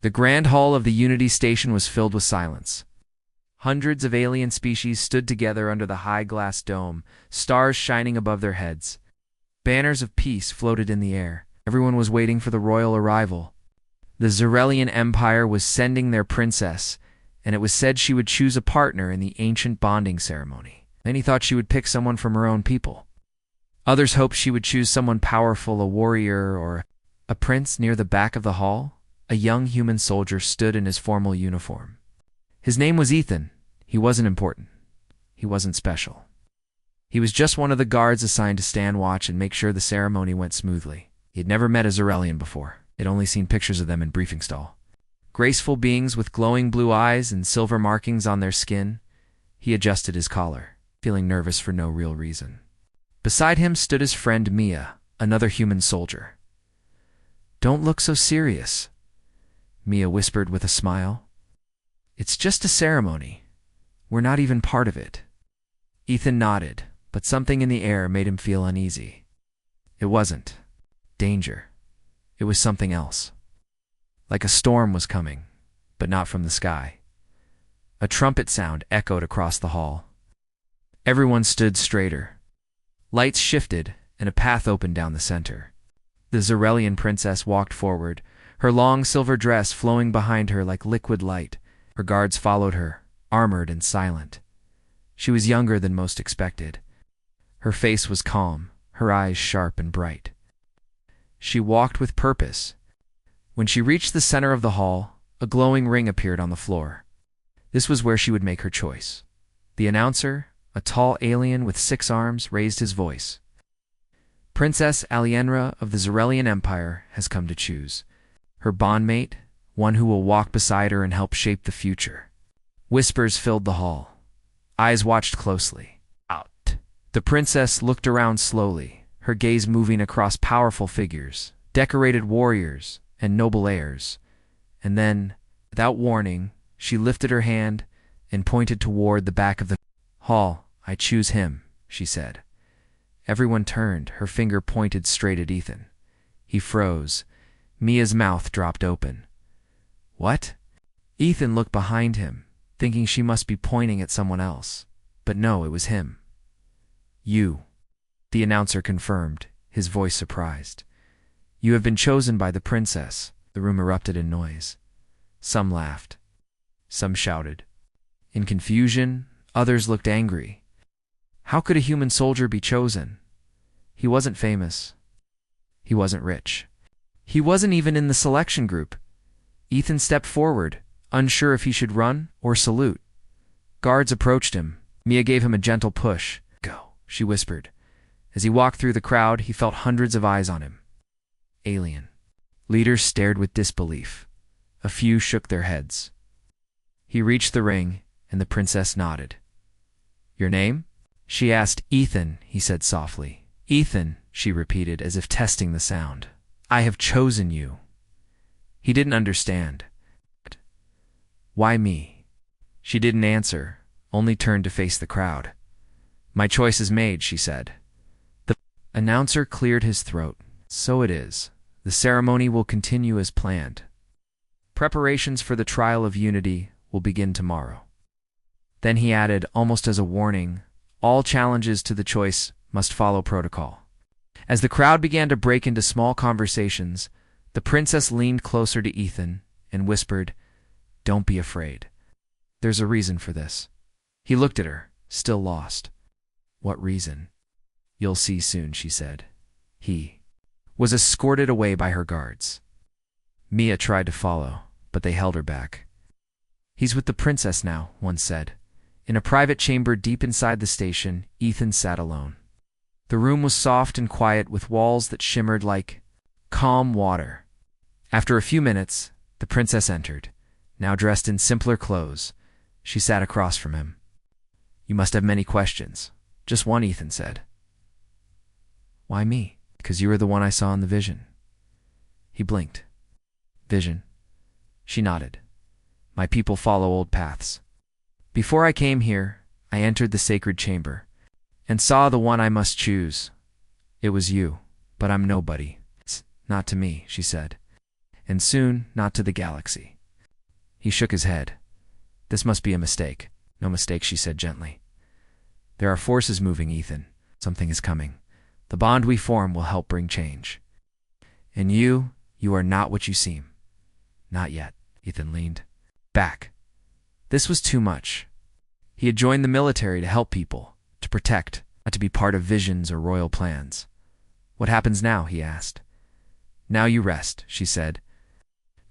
The grand hall of the Unity Station was filled with silence. Hundreds of alien species stood together under the high glass dome, stars shining above their heads. Banners of peace floated in the air. Everyone was waiting for the royal arrival. The Xerelian Empire was sending their princess, and it was said she would choose a partner in the ancient bonding ceremony. Many thought she would pick someone from her own people. Others hoped she would choose someone powerful, a warrior or a prince. Near the back of the hall, a young human soldier stood in his formal uniform. His name was Ethan. He wasn't important. He wasn't special. He was just one of the guards assigned to stand watch and make sure the ceremony went smoothly. He had never met a Xerelian before. He'd only seen pictures of them in briefing stall. Graceful beings with glowing blue eyes and silver markings on their skin. He adjusted his collar, feeling nervous for no real reason. Beside him stood his friend Mia, another human soldier. "Don't look so serious," Mia whispered with a smile. "It's just a ceremony. We're not even part of it." Ethan nodded, but something in the air made him feel uneasy. It wasn't danger. It was something else. Like a storm was coming, but not from the sky. A trumpet sound echoed across the hall. Everyone stood straighter. Lights shifted, and a path opened down the center. The Xerelian princess walked forward, her long silver dress flowing behind her like liquid light. Her guards followed her, armored and silent. She was younger than most expected. Her face was calm, her eyes sharp and bright. She walked with purpose. When she reached the center of the hall, a glowing ring appeared on the floor. This was where she would make her choice. The announcer, a tall alien with 6 arms, raised his voice. "Princess Alienra of the Xerelian Empire has come to choose. Her bondmate, one who will walk beside her and help shape the future." Whispers filled the hall. Eyes watched closely. Out. The princess looked around slowly, her gaze moving across powerful figures, decorated warriors, and noble heirs. And then, without warning, she lifted her hand and pointed toward the back of the hall. "I choose him," she said. Everyone turned, her finger pointed straight at Ethan. He froze. Mia's mouth dropped open. "What?" Ethan looked behind him, thinking she must be pointing at someone else. But no, it was him. "You," the announcer confirmed, his voice surprised. "You have been chosen by the princess." The room erupted in noise. Some laughed. Some shouted. In confusion, others looked angry. How could a human soldier be chosen? He wasn't famous. He wasn't rich. He wasn't even in the selection group. Ethan stepped forward, unsure if he should run or salute. Guards approached him. Mia gave him a gentle push. "Go," she whispered. As he walked through the crowd, he felt hundreds of eyes on him. Alien. Leaders stared with disbelief. A few shook their heads. He reached the ring, and the princess nodded. "Your name?" she asked. "Ethan," he said softly. "Ethan," she repeated, as if testing the sound. "I have chosen you." He didn't understand. "Why me?" She didn't answer, only turned to face the crowd. "My choice is made," she said. The announcer cleared his throat. "So it is. The ceremony will continue as planned. Preparations for the trial of Unity will begin tomorrow." Then he added, almost as a warning, "All challenges to the choice must follow protocol." As the crowd began to break into small conversations, the princess leaned closer to Ethan and whispered, "Don't be afraid. There's a reason for this." He looked at her, still lost. "What reason?" "You'll see soon," she said. He was escorted away by her guards. Mia tried to follow, but they held her back. "He's with the princess now," one said. In a private chamber deep inside the station, Ethan sat alone. The room was soft and quiet, with walls that shimmered like calm water. After a few minutes, the princess entered, now dressed in simpler clothes. She sat across from him. "You must have many questions." "Just one," Ethan said. "Why me?" "Because you were the one I saw in the vision." He blinked. "Vision?" She nodded. "My people follow old paths. Before I came here, I entered the sacred chamber and saw the one I must choose. It was you, but I'm nobody." "It's not to me," she said. and soon not to the galaxy. He shook his head. This must be a mistake. No mistake, she said gently. There are forces moving, Ethan. Something is coming. The bond we form will help bring change. And you are not what you seem. Not yet. Ethan leaned back. This was too much. He had joined the military to help people, to protect, not to be part of visions or royal plans. What happens now? He asked. Now you rest, she said.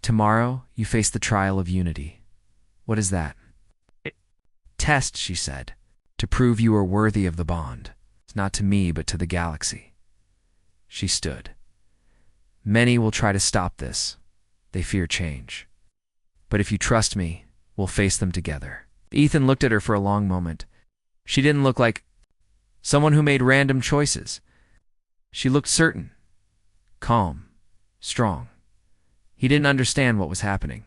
Tomorrow you face the trial of unity. What is that? Test, she said, to prove you are worthy of the bond. It's not to me, but to the galaxy. She stood. Many will try to stop this. They fear change. But if you trust me, we'll face them together. Ethan looked at her for a long moment. She didn't look like someone who made random choices. She looked certain, calm, strong. He didn't understand what was happening,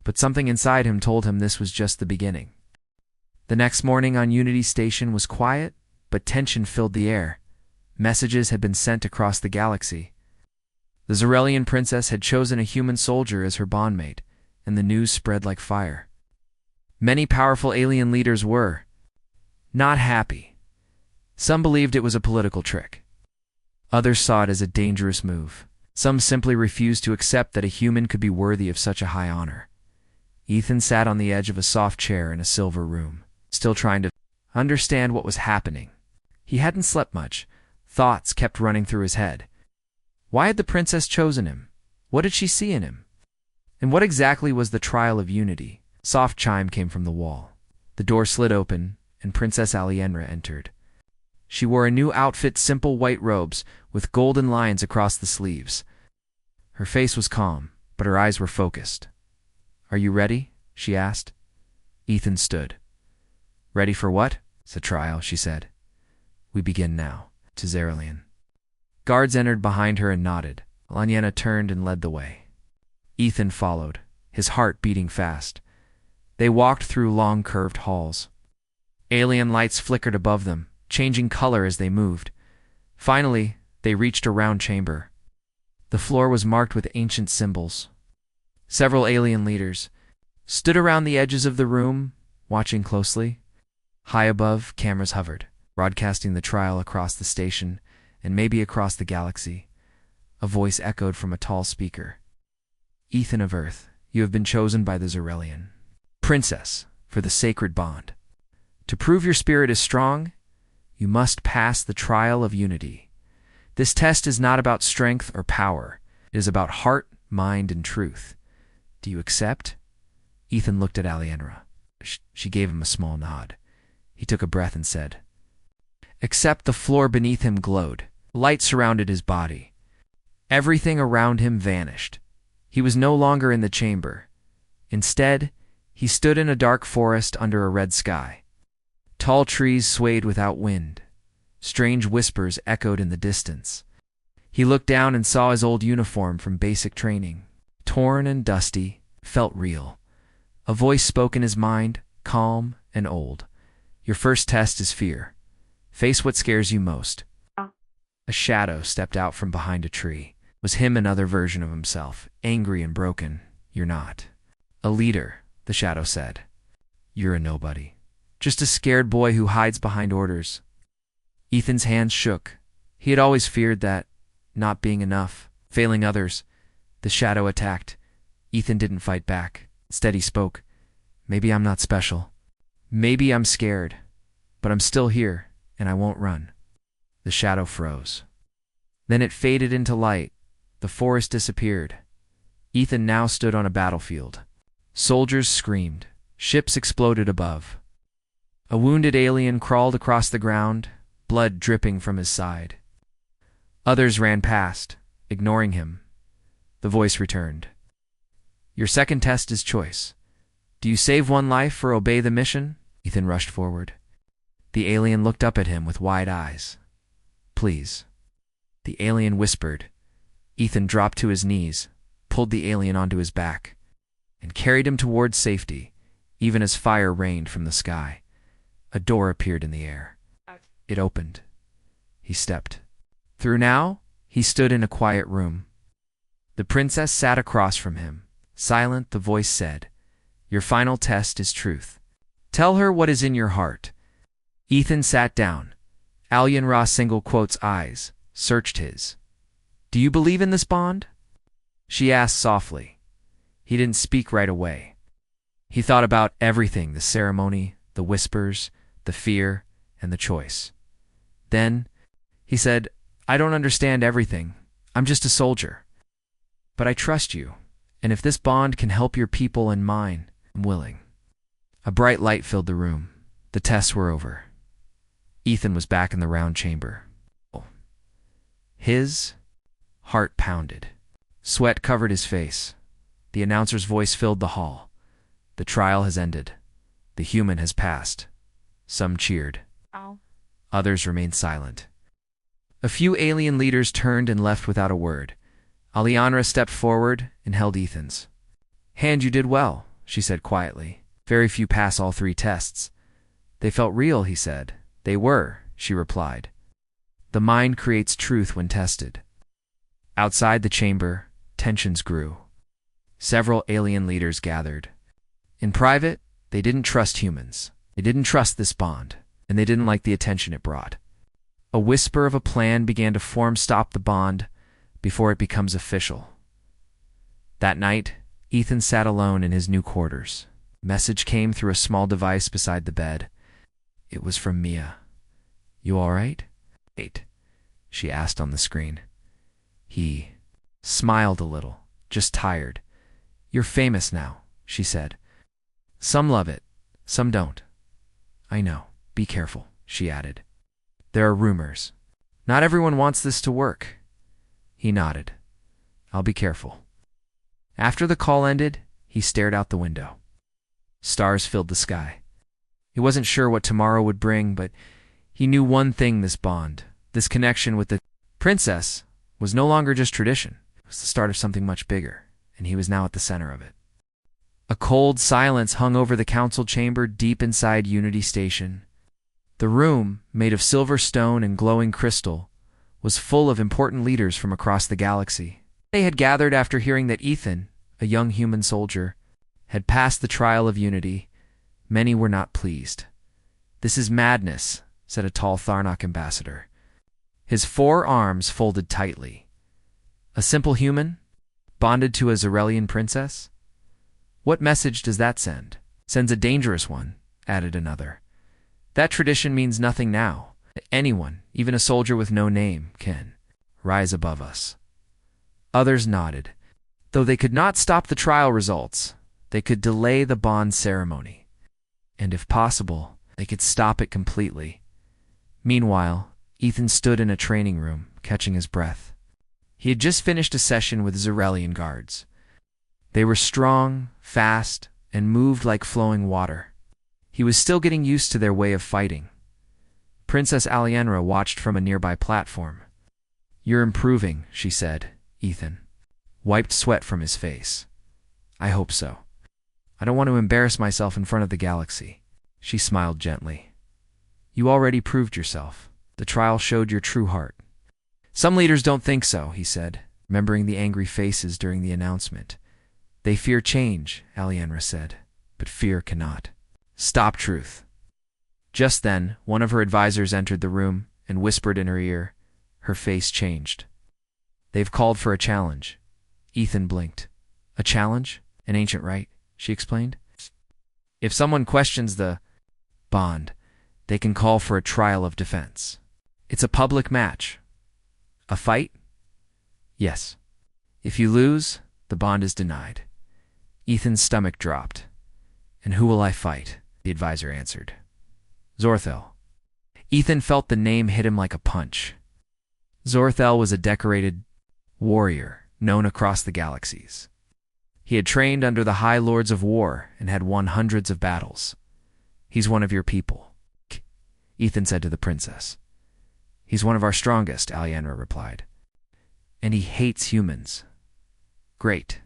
but something inside him told him this was just the beginning. The next morning on Unity Station was quiet, but tension filled the air. Messages had been sent across the galaxy. The Xerelian princess had chosen a human soldier as her bondmate, and the news spread like fire. Many powerful alien leaders were not happy. Some believed it was a political trick. Others saw it as a dangerous move. Some simply refused to accept that a human could be worthy of such a high honor. Ethan sat on the edge of a soft chair in a silver room, still trying to understand what was happening. He hadn't slept much. Thoughts kept running through his head. Why had the princess chosen him? What did she see in him? And what exactly was the trial of unity? A soft chime came from the wall. The door slid open, and Princess Alienra entered. She wore a new outfit, simple white robes, with golden lines across the sleeves. Her face was calm, but her eyes were focused. Are you ready? She asked. Ethan stood. Ready for what? The trial, she said. We begin now. To Xerelian. Guards entered behind her and nodded. Alienra turned and led the way. Ethan followed, his heart beating fast. They walked through long curved halls. Alien lights flickered above them, changing color as they moved. Finally, they reached a round chamber. The floor was marked with ancient symbols. Several alien leaders stood around the edges of the room, watching closely. High above, cameras hovered, broadcasting the trial across the station and maybe across the galaxy. A voice echoed from a tall speaker. Ethan of Earth, you have been chosen by the Xerelian princess for the sacred bond. To prove your spirit is strong, you must pass the trial of unity. This test is not about strength or power. It is about heart, mind, and truth. Do you accept? Ethan looked at Alienra. She gave him a small nod. He took a breath and said, Accept. The floor beneath him glowed. Light surrounded his body. Everything around him vanished. He was no longer in the chamber. Instead, he stood in a dark forest under a red sky. Tall trees swayed without wind. Strange whispers echoed in the distance. He looked down and saw his old uniform from basic training. Torn and dusty, felt real. A voice spoke in his mind, calm and old. Your first test is fear. Face what scares you most. A shadow stepped out from behind a tree. It was him, another version of himself, angry and broken. You're not a leader, the shadow said. You're a nobody. Just a scared boy who hides behind orders. Ethan's hands shook. He had always feared that, not being enough, failing others. The shadow attacked. Ethan didn't fight back. Instead he spoke. Maybe I'm not special. Maybe I'm scared. But I'm still here, and I won't run. The shadow froze. Then it faded into light. The forest disappeared. Ethan now stood on a battlefield. Soldiers screamed. Ships exploded above. A wounded alien crawled across the ground, blood dripping from his side. Others ran past, ignoring him. The voice returned. Your second test is choice. Do you save one life or obey the mission? Ethan rushed forward. The alien looked up at him with wide eyes. Please. The alien whispered. Ethan dropped to his knees, pulled the alien onto his back, and carried him towards safety, even as fire rained from the sky. A door appeared in the air. It opened. He stepped. Through now, he stood in a quiet room. The princess sat across from him. Silent, the voice said, "Your final test is truth. Tell her what is in your heart." Ethan sat down. Alyanra's single quote's eyes searched his. "Do you believe in this bond?" she asked softly. He didn't speak right away. He thought about everything, the ceremony, the whispers, the fear, and the choice. Then he said, "I don't understand everything. I'm just a soldier. But I trust you, and if this bond can help your people and mine, I'm willing." A bright light filled the room. The tests were over. Ethan was back in the round chamber. His heart pounded. Sweat covered his face. The announcer's voice filled the hall. "The trial has ended. The human has passed." Some cheered. Ow. Others remained silent. A few alien leaders turned and left without a word. Alyanra stepped forward and held Ethan's hand. "You did well," she said quietly. "Very few pass all 3 tests." "They felt real," he said. "They were," she replied. "The mind creates truth when tested." Outside the chamber, tensions grew. Several alien leaders gathered. In private, they didn't trust humans. They didn't trust this bond, and they didn't like the attention it brought. A whisper of a plan began to form. Stop the bond before it becomes official. That night, Ethan sat alone in his new quarters. A message came through a small device beside the bed. It was from Mia. "You all right?" "Wait," she asked on the screen. He smiled a little, just tired. "You're famous now," she said. "Some love it, some don't." "I know. Be careful," she added. "There are rumors. Not everyone wants this to work." He nodded. "I'll be careful." After the call ended, he stared out the window. Stars filled the sky. He wasn't sure what tomorrow would bring, but he knew one thing: this bond, this connection with the princess, was no longer just tradition. It was the start of something much bigger, and he was now at the center of it. A cold silence hung over the council chamber deep inside Unity Station. The room, made of silver stone and glowing crystal, was full of important leaders from across the galaxy. They had gathered after hearing that Ethan, a young human soldier, had passed the trial of Unity. Many were not pleased. "This is madness," said a tall Tharnok ambassador. His 4 arms folded tightly. "A simple human, bonded to a Zarelian princess? What message does that send?" "Sends a dangerous one," added another. "That tradition means nothing now. Anyone, even a soldier with no name, can rise above us." Others nodded. Though they could not stop the trial results, they could delay the bond ceremony. And if possible, they could stop it completely. Meanwhile, Ethan stood in a training room, catching his breath. He had just finished a session with Zarelian guards. They were strong, fast, and moved like flowing water. He was still getting used to their way of fighting. Princess Alyanra watched from a nearby platform. "You're improving," she said. Ethan wiped sweat from his face. "I hope so. I don't want to embarrass myself in front of the galaxy." She smiled gently. "You already proved yourself. The trial showed your true heart." "Some leaders don't think so," he said, remembering the angry faces during the announcement. "They fear change," Alyanra said, "but fear cannot stop truth." Just then, one of her advisors entered the room and whispered in her ear. Her face changed. "They've called for a challenge." Ethan blinked. "A challenge? An ancient right," she explained. "If someone questions the bond, they can call for a trial of defense. It's a public match." "A fight?" "Yes. If you lose, the bond is denied." Ethan's stomach dropped. "And who will I fight?" the advisor answered. "Zorthel." Ethan felt the name hit him like a punch. Zorthel was a decorated warrior known across the galaxies. He had trained under the High Lords of War and had won hundreds of battles. "He's one of your people," Ethan said to the princess. "He's one of our strongest," Alyanra replied. "And he hates humans." "Great."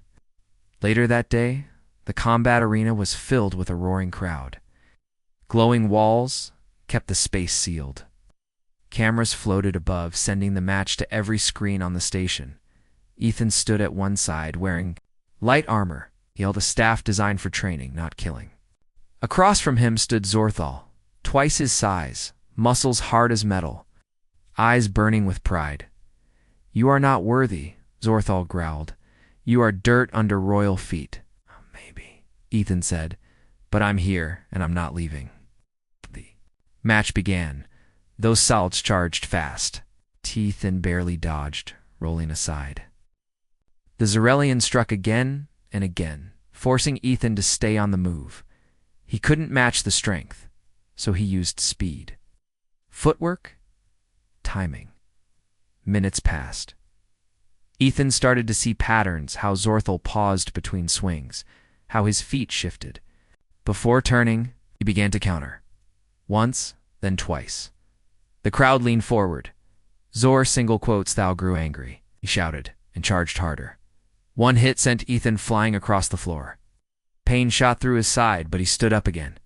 Later that day, the combat arena was filled with a roaring crowd. Glowing walls kept the space sealed. Cameras floated above, sending the match to every screen on the station. Ethan stood at one side, wearing light armor. He held a staff designed for training, not killing. Across from him stood Zorthal, twice his size, muscles hard as metal, eyes burning with pride. "You are not worthy," Zorthal growled. "You are dirt under royal feet." "Maybe," Ethan said, "but I'm here, and I'm not leaving." The match began. Those salts charged fast. Ethan barely dodged, rolling aside. The Zarelian struck again and again, forcing Ethan to stay on the move. He couldn't match the strength, so he used speed. Footwork, timing. Minutes passed. Ethan started to see patterns, how Zorthal paused between swings, how his feet shifted. Before turning, he began to counter. Once, then twice. The crowd leaned forward. "Zor single quotes thou grew angry," he shouted, and charged harder. One hit sent Ethan flying across the floor. Pain shot through his side, but he stood up again.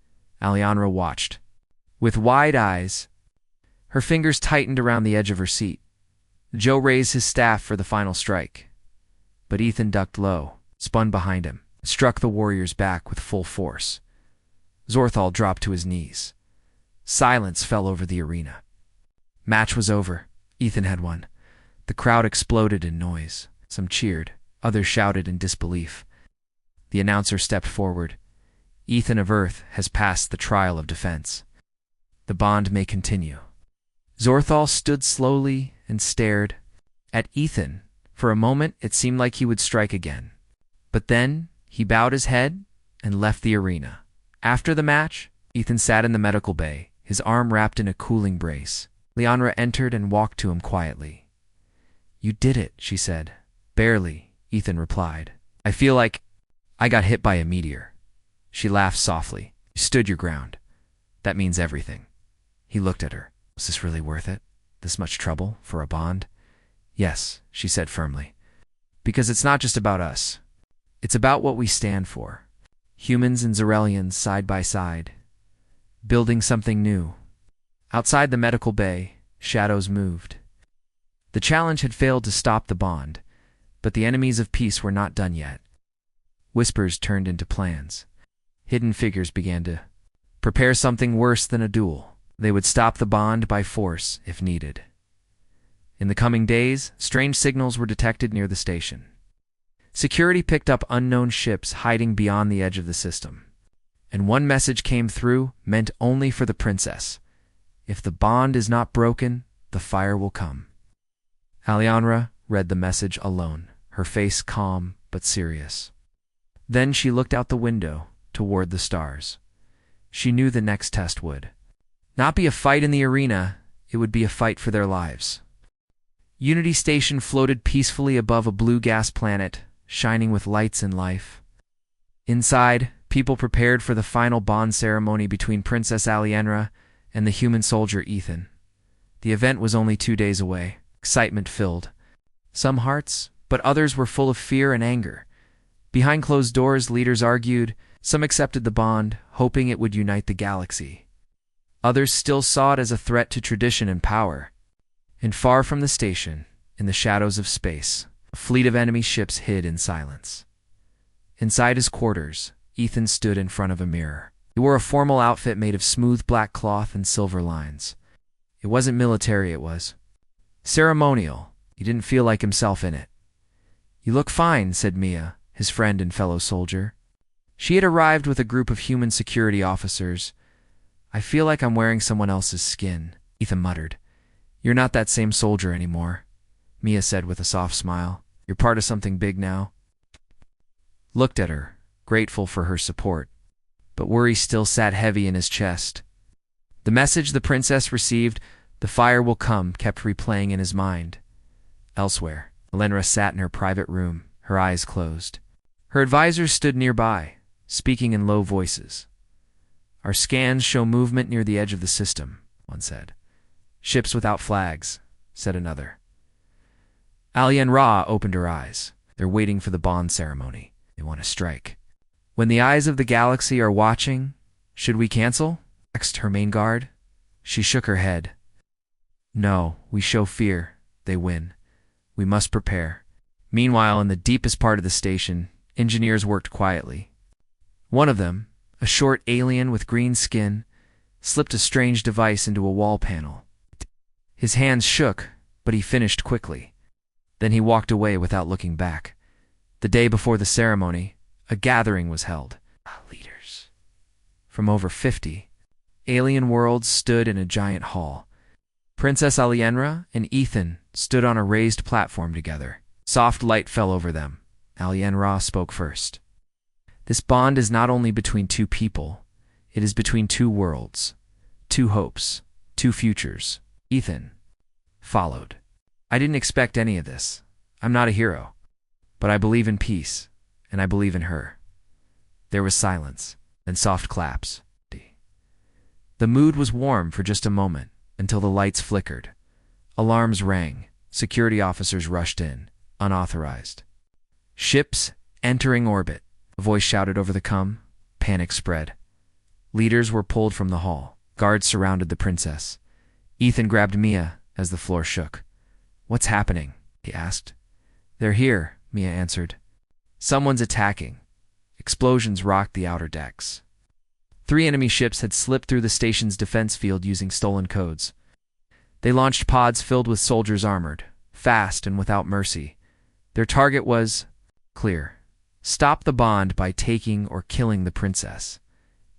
Alianra watched. With wide eyes, her fingers tightened around the edge of her seat. Joe raised his staff for the final strike. But Ethan ducked low, spun behind him, and struck the warrior's back with full force. Zorthal dropped to his knees. Silence fell over the arena. Match was over. Ethan had won. The crowd exploded in noise. Some cheered. Others shouted in disbelief. The announcer stepped forward. "Ethan of Earth has passed the trial of defense. The bond may continue." Zorthal stood slowly and stared at Ethan. For a moment, it seemed like he would strike again. But then, he bowed his head and left the arena. After the match, Ethan sat in the medical bay, his arm wrapped in a cooling brace. Lianra entered and walked to him quietly. "You did it," she said. "Barely," Ethan replied. "I feel like I got hit by a meteor." She laughed softly. "You stood your ground. That means everything." He looked at her. "Was this really worth it? This much trouble for a bond?" "Yes," she said firmly. "Because it's not just about us. It's about what we stand for. Humans and Zarelians side by side. Building something new." Outside the medical bay, shadows moved. The challenge had failed to stop the bond, but the enemies of peace were not done yet. Whispers turned into plans. Hidden figures began to prepare something worse than a duel. They would stop the bond by force if needed. In the coming days, strange signals were detected near the station. Security picked up unknown ships hiding beyond the edge of the system. And one message came through, meant only for the princess. "If the bond is not broken, the fire will come." Alianra read the message alone, her face calm but serious. Then she looked out the window toward the stars. She knew the next test would not be a fight in the arena, it would be a fight for their lives. Unity Station floated peacefully above a blue gas planet, shining with lights and life. Inside, people prepared for the final bond ceremony between Princess Alianra and the human soldier Ethan. The event was only 2 days away. Excitement filled some hearts, but others were full of fear and anger. Behind closed doors, leaders argued. Some accepted the bond, hoping it would unite the galaxy. Others still saw it as a threat to tradition and power. And far from the station, in the shadows of space, a fleet of enemy ships hid in silence. Inside his quarters, Ethan stood in front of a mirror. He wore a formal outfit made of smooth black cloth and silver lines. It wasn't military, it was ceremonial. He didn't feel like himself in it. "You look fine," said Mia, his friend and fellow soldier. She had arrived with a group of human security officers. "I feel like I'm wearing someone else's skin," Ethan muttered. "You're not that same soldier anymore," Mia said with a soft smile. "You're part of something big now." Looked at her, grateful for her support, but worry still sat heavy in his chest. The message the princess received, "The fire will come," kept replaying in his mind. Elsewhere, Elenra sat in her private room, her eyes closed. Her advisors stood nearby, speaking in low voices. "Our scans show movement near the edge of the system," one said. "Ships without flags," said another. Alianra opened her eyes. "They're waiting for the bond ceremony. They want to strike." "When the eyes of the galaxy are watching, should we cancel?" asked her main guard. She shook her head. "No, we show fear. They win. We must prepare." Meanwhile, in the deepest part of the station, engineers worked quietly. One of them, a short alien with green skin, slipped a strange device into a wall panel. His hands shook, but he finished quickly. Then he walked away without looking back. The day before the ceremony, a gathering was held. Leaders from over 50 alien worlds stood in a giant hall. Princess Alienra and Ethan stood on a raised platform together. Soft light fell over them. Alienra spoke first. This bond is not only between two people, it is between two worlds, two hopes, two futures. Ethan followed. I didn't expect any of this. I'm not a hero, but I believe in peace, and I believe in her. There was silence, then soft claps. The mood was warm for just a moment, until the lights flickered. Alarms rang. Security officers rushed in, unauthorized. Ships entering orbit. A voice shouted over the comm. Panic spread. Leaders were pulled from the hall. Guards surrounded the princess. Ethan grabbed Mia as the floor shook. What's happening? He asked. They're here, Mia answered. Someone's attacking. Explosions rocked the outer decks. 3 enemy ships had slipped through the station's defense field using stolen codes. They launched pods filled with soldiers armored, fast and without mercy. Their target was clear. Stop the bond by taking or killing the princess.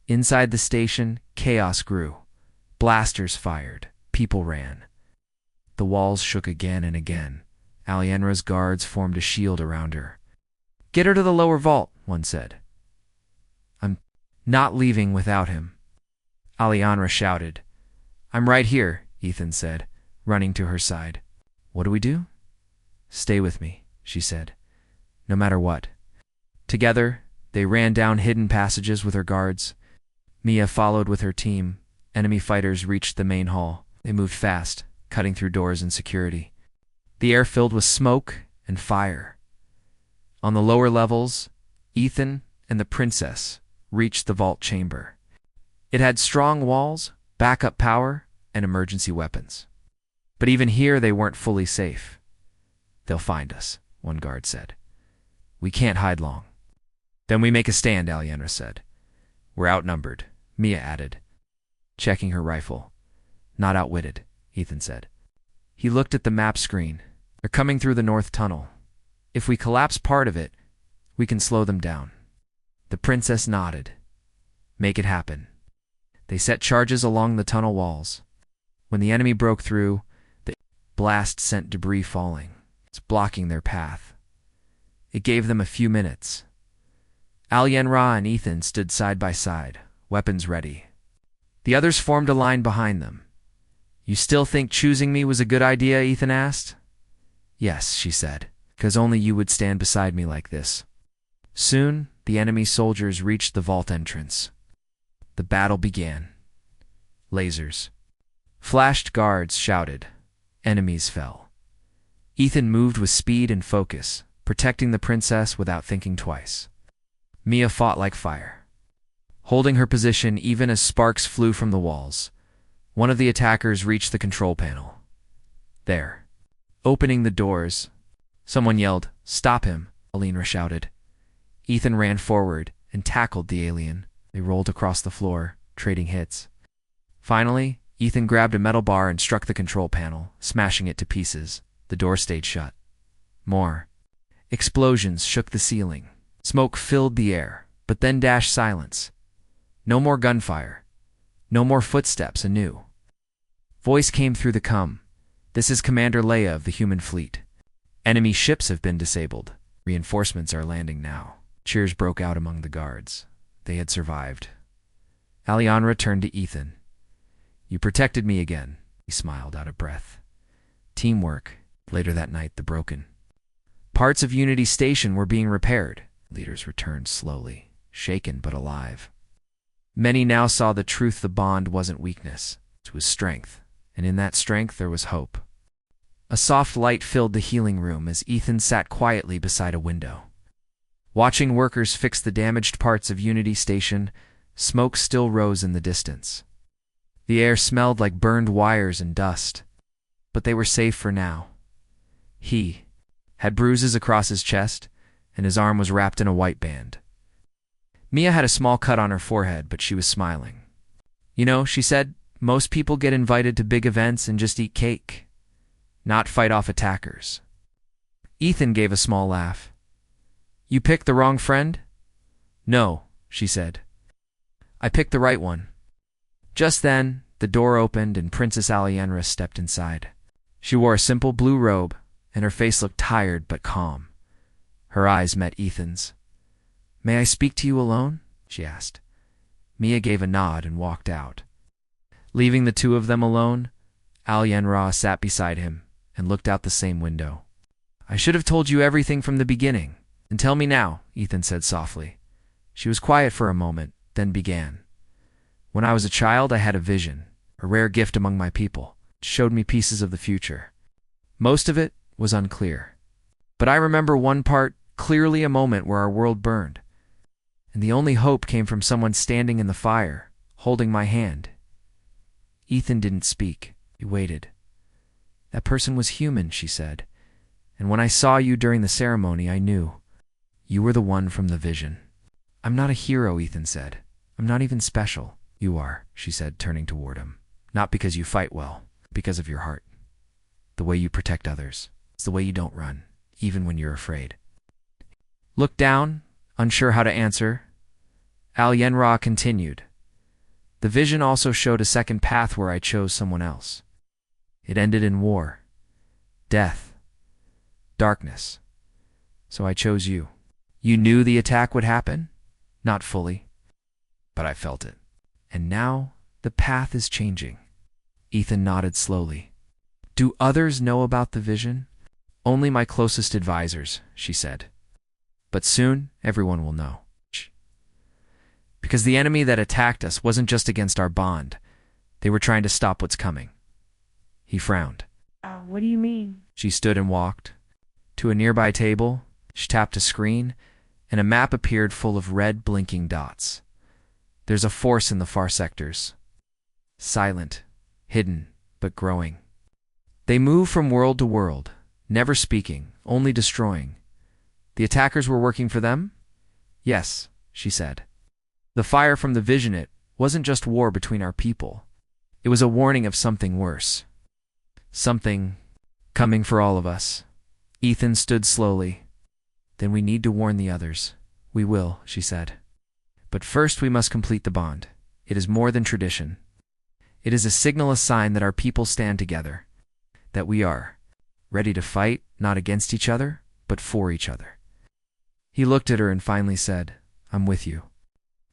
Inside the station, chaos grew. Blasters fired. People ran. The walls shook again and again. Alienra's guards formed a shield around her. Get her to the lower vault, one said. I'm not leaving without him. Alienra shouted. I'm right here, Ethan said, running to her side. What do we do? Stay with me, she said. No matter what. Together, they ran down hidden passages with her guards. Mia followed with her team. Enemy fighters reached the main hall. They moved fast, cutting through doors and security. The air filled with smoke and fire. On the lower levels, Ethan and the princess reached the vault chamber. It had strong walls, backup power, and emergency weapons. But even here they weren't fully safe. They'll find us, one guard said. We can't hide long. Then we make a stand, Alienra said. We're outnumbered, Mia added, checking her rifle. Not outwitted, Ethan said. He looked at the map screen. They're coming through the north tunnel. If we collapse part of it, we can slow them down. The princess nodded. Make it happen. They set charges along the tunnel walls. When the enemy broke through, the blast sent debris falling. It's blocking their path. It gave them a few minutes. Alienra and Ethan stood side by side, weapons ready. The others formed a line behind them. You still think choosing me was a good idea? Ethan asked. Yes, she said, because only you would stand beside me like this. Soon, the enemy soldiers reached the vault entrance. The battle began. Lasers flashed, guards shouted. Enemies fell. Ethan moved with speed and focus, protecting the princess without thinking twice. Mia fought like fire, holding her position even as sparks flew from the walls. One of the attackers reached the control panel. There, opening the doors, someone yelled, "Stop him," Alienra shouted. Ethan ran forward and tackled the alien. They rolled across the floor, trading hits. Finally, Ethan grabbed a metal bar and struck the control panel, smashing it to pieces. The door stayed shut. More. Explosions shook the ceiling. Smoke filled the air, but then dashed silence. No more gunfire. No more footsteps anew. Voice came through the comm. This is Commander Leia of the human fleet. Enemy ships have been disabled. Reinforcements are landing now. Cheers broke out among the guards. They had survived. Alienra turned to Ethan. You protected me again. He smiled, out of breath. Teamwork. Later that night, the broken parts of Unity Station were being repaired. Leaders returned slowly, shaken but alive. Many now saw the truth. The bond wasn't weakness. It was strength. And in that strength there was hope. A soft light filled the healing room as Ethan sat quietly beside a window. Watching workers fix the damaged parts of Unity Station, smoke still rose in the distance. The air smelled like burned wires and dust. But they were safe for now. He had bruises across his chest, and his arm was wrapped in a white band. Mia had a small cut on her forehead, but she was smiling. You know, she said, most people get invited to big events and just eat cake, not fight off attackers. Ethan gave a small laugh. You picked the wrong friend? No, she said. I picked the right one. Just then, the door opened and Princess Alienra stepped inside. She wore a simple blue robe, and her face looked tired but calm. Her eyes met Ethan's. May I speak to you alone? She asked. Mia gave a nod and walked out. Leaving the two of them alone, Alienra sat beside him and looked out the same window. I should have told you everything from the beginning. And tell me now, Ethan said softly. She was quiet for a moment, then began. When I was a child, I had a vision, a rare gift among my people. It showed me pieces of the future. Most of it was unclear. But I remember one part clearly, a moment where our world burned. And the only hope came from someone standing in the fire, holding my hand. Ethan didn't speak. He waited. That person was human, she said. And when I saw you during the ceremony, I knew. You were the one from the vision. I'm not a hero, Ethan said. I'm not even special. You are, she said, turning toward him. Not because you fight well, because of your heart. The way you protect others. It's the way you don't run, even when you're afraid. Look down, unsure how to answer. Alienra continued. The vision also showed a second path where I chose someone else. It ended in war, death, darkness. So I chose you. You knew the attack would happen? Not fully, but I felt it. And now the path is changing. Ethan nodded slowly. Do others know about the vision? Only my closest advisors, she said. But soon everyone will know. Because the enemy that attacked us wasn't just against our bond. They were trying to stop what's coming. He frowned. What do you mean? She stood and walked. To a nearby table, she tapped a screen, and a map appeared full of red blinking dots. There's a force in the far sectors. Silent, hidden, but growing. They move from world to world, never speaking, only destroying. The attackers were working for them? Yes, she said. The fire from the vision, it wasn't just war between our people. It was a warning of something worse. Something coming for all of us. Ethan stood slowly. Then we need to warn the others. We will, she said. But first we must complete the bond. It is more than tradition. It is a signal, a sign that our people stand together. That we are ready to fight, not against each other, but for each other. He looked at her and finally said, I'm with you.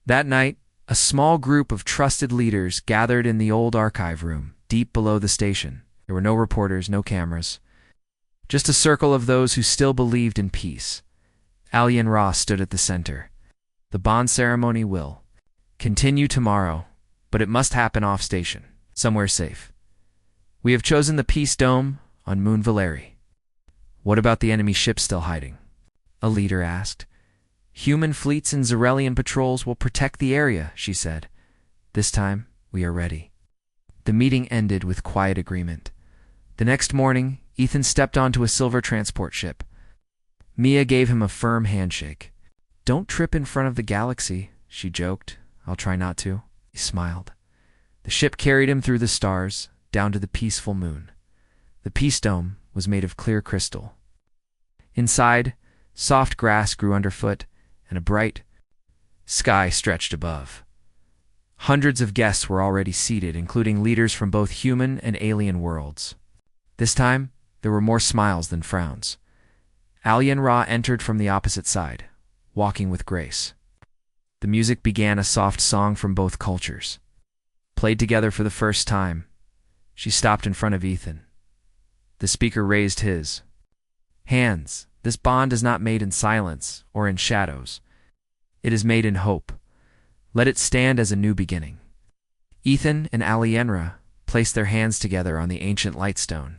That night, a small group of trusted leaders gathered in the old archive room, deep below the station. There were no reporters, no cameras. Just a circle of those who still believed in peace. Alienra stood at the center. The bond ceremony will continue tomorrow, but it must happen off-station, somewhere safe. We have chosen the Peace Dome on Moon Valeri. What about the enemy ships still hiding? A leader asked. Human fleets and Zarelian patrols will protect the area, she said. This time, we are ready. The meeting ended with quiet agreement. The next morning, Ethan stepped onto a silver transport ship. Mia gave him a firm handshake. Don't trip in front of the galaxy, she joked. I'll try not to. He smiled. The ship carried him through the stars, down to the peaceful moon. The Peace Dome was made of clear crystal. Inside, soft grass grew underfoot, and a bright sky stretched above. Hundreds of guests were already seated, including leaders from both human and alien worlds. This time, there were more smiles than frowns. Alienra entered from the opposite side, walking with grace. The music began, a soft song from both cultures. Played together for the first time, she stopped in front of Ethan. The speaker raised his hands. This bond is not made in silence or in shadows. It is made in hope. Let it stand as a new beginning. Ethan and Alienra placed their hands together on the ancient lightstone.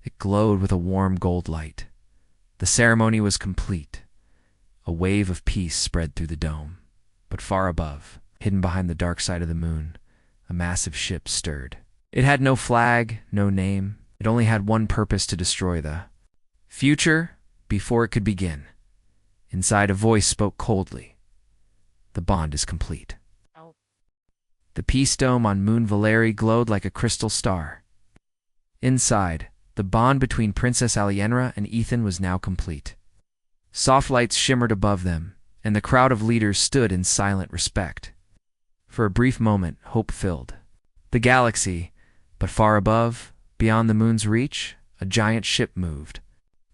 It glowed with a warm gold light. The ceremony was complete. A wave of peace spread through the dome. But far above, hidden behind the dark side of the moon, a massive ship stirred. It had no flag, no name. It only had one purpose: to destroy the future before it could begin, inside a voice spoke coldly. The bond is complete. The peace dome on Moon Valeri glowed like a crystal star. Inside, the bond between Princess Alienra and Ethan was now complete. Soft lights shimmered above them, and the crowd of leaders stood in silent respect. For a brief moment, hope filled the galaxy, but far above, beyond the moon's reach, a giant ship moved.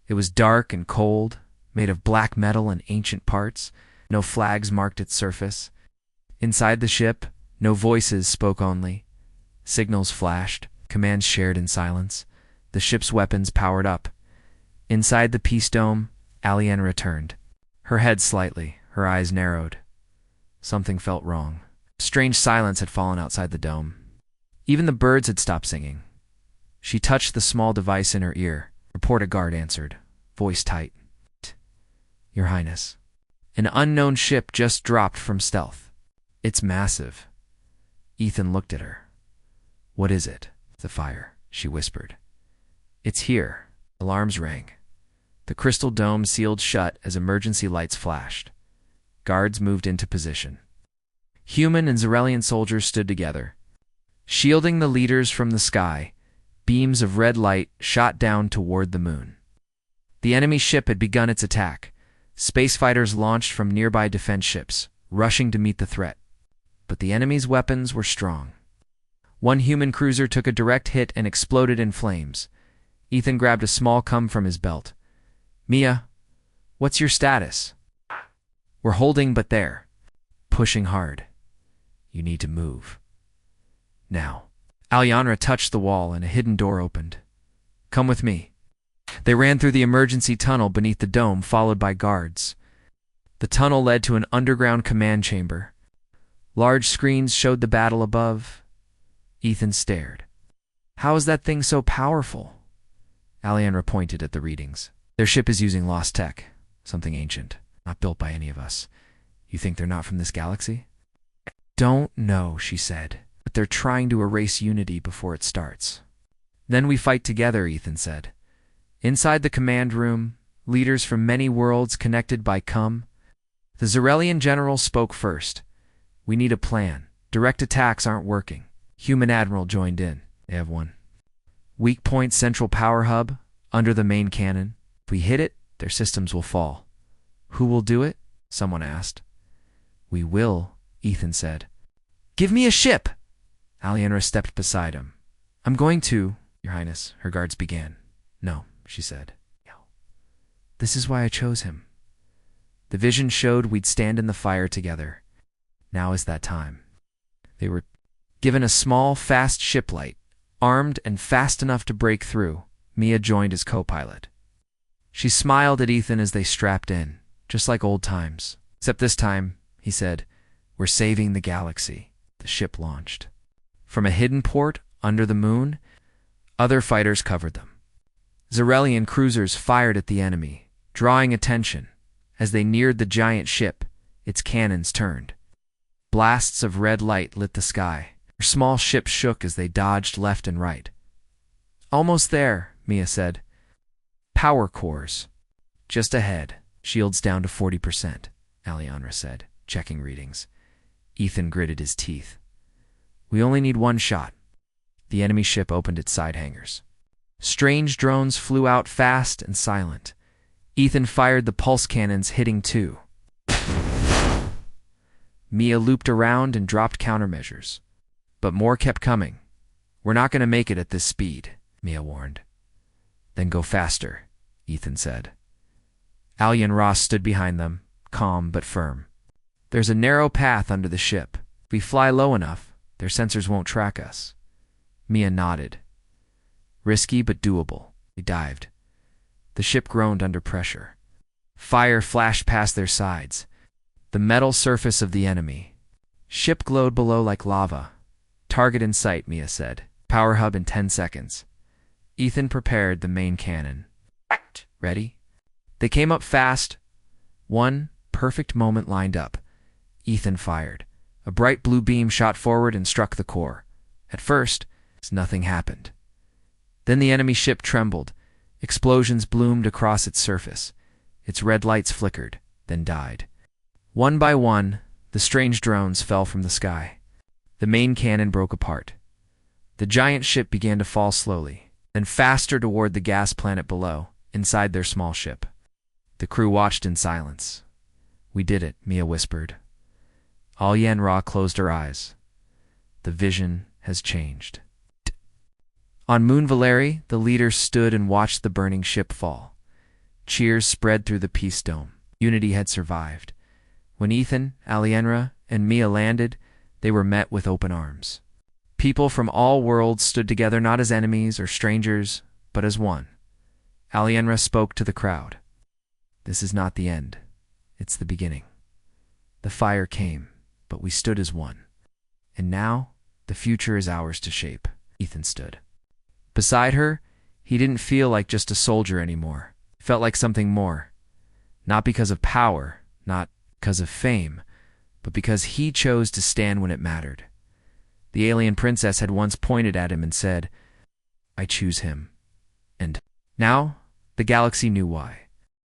It was dark and cold, made of black metal and ancient parts. No flags marked its surface. Inside the ship, no voices spoke only. Signals flashed, commands shared in silence. The ship's weapons powered up. Inside the peace dome, Alienra returned. Her head slightly, her eyes narrowed. Something felt wrong. Strange silence had fallen outside the dome. Even the birds had stopped singing. She touched the small device in her ear. Report a guard answered, voice tight. Your Highness. An unknown ship just dropped from stealth. It's massive. Ethan looked at her. What is it? The fire, she whispered. It's here. Alarms rang. The crystal dome sealed shut as emergency lights flashed. Guards moved into position. Human and Xerelian soldiers stood together. Shielding the leaders from the sky, beams of red light shot down toward the moon. The enemy ship had begun its attack. Space fighters launched from nearby defense ships, rushing to meet the threat. But the enemy's weapons were strong. One human cruiser took a direct hit and exploded in flames. Ethan grabbed a small cum from his belt. Mia, what's your status? We're holding but there. Pushing hard. You need to move. Now. Alienra touched the wall and a hidden door opened. Come with me. They ran through the emergency tunnel beneath the dome, followed by guards. The tunnel led to an underground command chamber. Large screens showed the battle above. Ethan stared. How is that thing so powerful? Alienra pointed at the readings. Their ship is using lost tech, something ancient, not built by any of us. You think they're not from this galaxy? Don't know, she said, but they're trying to erase unity before it starts. Then we fight together, Ethan said. Inside the command room, leaders from many worlds connected by cum. The Xerelian general spoke first. We need a plan. Direct attacks aren't working. Human admiral joined in. They have one. Weak point central power hub, under the main cannon. If we hit it, their systems will fall. Who will do it? Someone asked. We will, Ethan said. Give me a ship! Alienra stepped beside him. I'm going to, Your Highness, her guards began. No, she said. No. This is why I chose him. The vision showed we'd stand in the fire together. Now is that time. They were given a small, fast ship light, armed and fast enough to break through. Mia joined as co-pilot. She smiled at Ethan as they strapped in, just like old times. Except this time, he said, we're saving the galaxy. The ship launched. From a hidden port under the moon, other fighters covered them. Xerelian cruisers fired at the enemy, drawing attention. As they neared the giant ship, its cannons turned. Blasts of red light lit the sky. Her small ship shook as they dodged left and right. Almost there, Mia said. Power cores. Just ahead. Shields down to 40%, Alienra said, checking readings. Ethan gritted his teeth. We only need one shot. The enemy ship opened its side hangars. Strange drones flew out fast and silent. Ethan fired the pulse cannons, hitting two. Mia looped around and dropped countermeasures. But more kept coming. We're not going to make it at this speed, Mia warned. Then go faster, Ethan said. Ali and Ross stood behind them, calm but firm. There's a narrow path under the ship. If we fly low enough, their sensors won't track us. Mia nodded. Risky but doable. They dived. The ship groaned under pressure. Fire flashed past their sides. The metal surface of the enemy. Ship glowed below like lava. Target in sight, Mia said. Power hub in 10 seconds. Ethan prepared the main cannon. Ready? They came up fast. One perfect moment lined up. Ethan fired. A bright blue beam shot forward and struck the core. At first, nothing happened. Then the enemy ship trembled. Explosions bloomed across its surface. Its red lights flickered, then died. One by one, the strange drones fell from the sky. The main cannon broke apart. The giant ship began to fall slowly, then faster toward the gas planet below, inside their small ship. The crew watched in silence. "We did it," Mia whispered. All Yenra closed her eyes. The vision has changed. On Moon Valeri, the leaders stood and watched the burning ship fall. Cheers spread through the peace dome. Unity had survived. When Ethan, Alienra, and Mia landed, they were met with open arms. People from all worlds stood together not as enemies or strangers, but as one. Alienra spoke to the crowd. "This is not the end. It's the beginning. The fire came, but we stood as one. And now, the future is ours to shape." Ethan stood. Beside her, he didn't feel like just a soldier anymore. He felt like something more. Not because of power, not because of fame, but because he chose to stand when it mattered. The alien princess had once pointed at him and said, "I choose him." And now, the galaxy knew why.